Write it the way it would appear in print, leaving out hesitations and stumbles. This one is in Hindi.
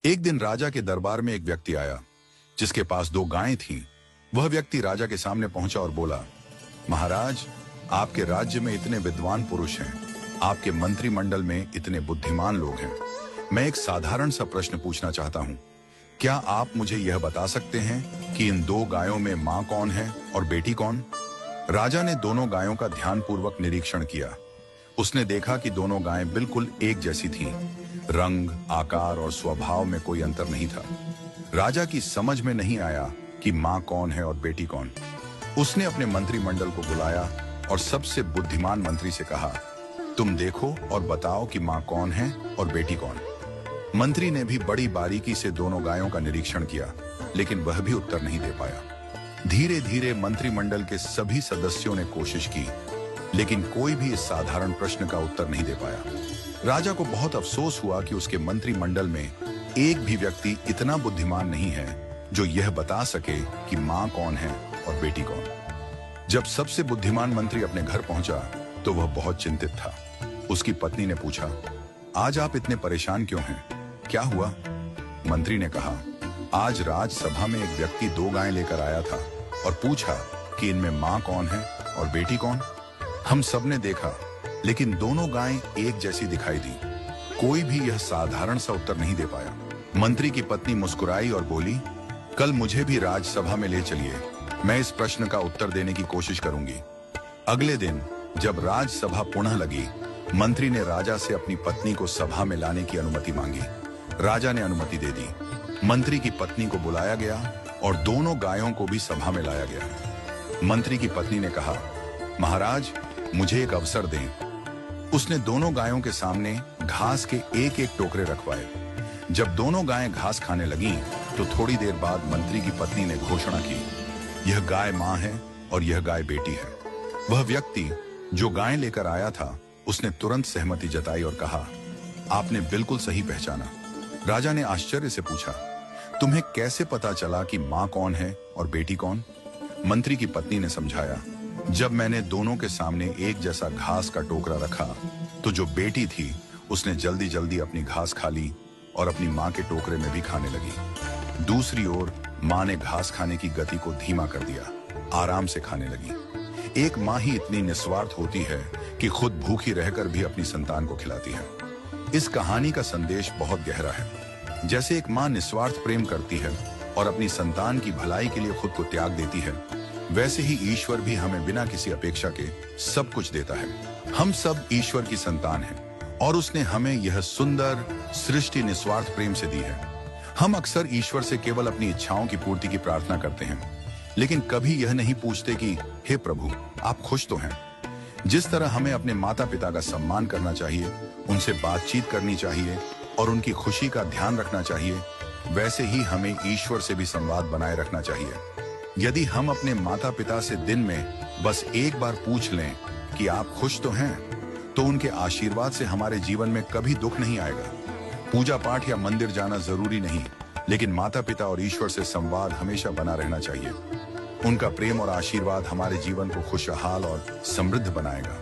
एक दिन राजा के दरबार में एक व्यक्ति आया जिसके पास 2 गायें थीं। वह व्यक्ति राजा के सामने पहुंचा और बोला, महाराज, आपके राज्य में इतने विद्वान पुरुष हैं, आपके मंत्रिमंडल में इतने बुद्धिमान लोग हैं। मैं एक साधारण सा प्रश्न पूछना चाहता हूं। क्या आप मुझे यह बता सकते हैं कि इन 2 गायों में मां कौन है और बेटी कौन? राजा ने दोनों गायों का ध्यानपूर्वक निरीक्षण किया। उसने देखा कि दोनों गायें बिल्कुल एक जैसी थीं। रंग, आकार और स्वभाव में कोई अंतर नहीं था। राजा की समझ में नहीं आया कि मां कौन है और बेटी कौन। उसने अपने मंत्रिमंडल को बुलाया और सबसे बुद्धिमान मंत्री से कहा, तुम देखो और बताओ कि मां कौन है और बेटी कौन। मंत्री ने भी बड़ी बारीकी से दोनों गायों का निरीक्षण किया, लेकिन वह भी उत्तर नहीं दे पाया। धीरे धीरे मंत्रिमंडल के सभी सदस्यों ने कोशिश की, लेकिन कोई भी इस साधारण प्रश्न का उत्तर नहीं दे पाया। राजा को बहुत अफसोस हुआ कि उसके मंत्रिमंडल में एक भी व्यक्ति इतना बुद्धिमान नहीं है जो यह बता सके कि मां कौन है और बेटी कौन। जब सबसे बुद्धिमान मंत्री अपने घर पहुंचा तो वह बहुत चिंतित था। उसकी पत्नी ने पूछा, आज आप इतने परेशान क्यों हैं? क्या हुआ? मंत्री ने कहा, आज राजसभा में एक व्यक्ति 2 गायें लेकर आया था और पूछा कि इनमें मां कौन है और बेटी कौन। हम सबने देखा, लेकिन दोनों गायें एक जैसी दिखाई दी। कोई भी यह साधारण सा उत्तर नहीं दे पाया। मंत्री की पत्नी मुस्कुराई और बोली, कल मुझे भी राजसभा में ले चलिए, मैं इस प्रश्न का उत्तर देने की कोशिश करूंगी। अगले दिन जब राजसभा पुनः लगी, मंत्री ने राजा से अपनी पत्नी को सभा में लाने की अनुमति मांगी। राजा ने अनुमति दे दी। मंत्री की पत्नी को बुलाया गया और दोनों गायों को भी सभा में लाया गया। मंत्री की पत्नी ने कहा, महाराज, मुझे एक अवसर दें। उसने दोनों गायों के सामने घास के एक एक टोकरे रखवाए। जब दोनों गायें घास खाने लगीं, तो थोड़ी देर बाद मंत्री की पत्नी ने घोषणा की, यह गाय मां है और यह गाय बेटी है। वह व्यक्ति जो गायें लेकर आया था, उसने तुरंत सहमति जताई और कहा, आपने बिल्कुल सही पहचाना। राजा ने आश्चर्य से पूछा, तुम्हें कैसे पता चला कि मां कौन है और बेटी कौन? मंत्री की पत्नी ने समझाया, जब मैंने दोनों के सामने एक जैसा घास का टोकरा रखा, तो जो बेटी थी उसने जल्दी जल्दी अपनी घास खा ली और अपनी मां के टोकरे में भी खाने लगी। दूसरी ओर मां ने घास खाने की गति को धीमा कर दिया, आराम से खाने लगी। एक मां ही इतनी निस्वार्थ होती है कि खुद भूखी रहकर भी अपनी संतान को खिलाती है। इस कहानी का संदेश बहुत गहरा है। जैसे एक मां निस्वार्थ प्रेम करती है और अपनी संतान की भलाई के लिए खुद को त्याग देती है, वैसे ही ईश्वर भी हमें बिना किसी अपेक्षा के सब कुछ देता है। हम सब ईश्वर की संतान हैं और उसने हमें यह सुंदर सृष्टि निस्वार्थ प्रेम से दी है। हम अक्सर ईश्वर से केवल अपनी इच्छाओं की पूर्ति की प्रार्थना करते हैं, लेकिन कभी यह नहीं पूछते कि हे प्रभु, आप खुश तो हैं? जिस तरह हमें अपने माता पिता का सम्मान करना चाहिए, उनसे बातचीत करनी चाहिए और उनकी खुशी का ध्यान रखना चाहिए, वैसे ही हमें ईश्वर से भी संवाद बनाए रखना चाहिए। यदि हम अपने माता पिता से दिन में बस एक बार पूछ लें कि आप खुश तो हैं, तो उनके आशीर्वाद से हमारे जीवन में कभी दुख नहीं आएगा। पूजा पाठ या मंदिर जाना जरूरी नहीं, लेकिन माता पिता और ईश्वर से संवाद हमेशा बना रहना चाहिए। उनका प्रेम और आशीर्वाद हमारे जीवन को खुशहाल और समृद्ध बनाएगा।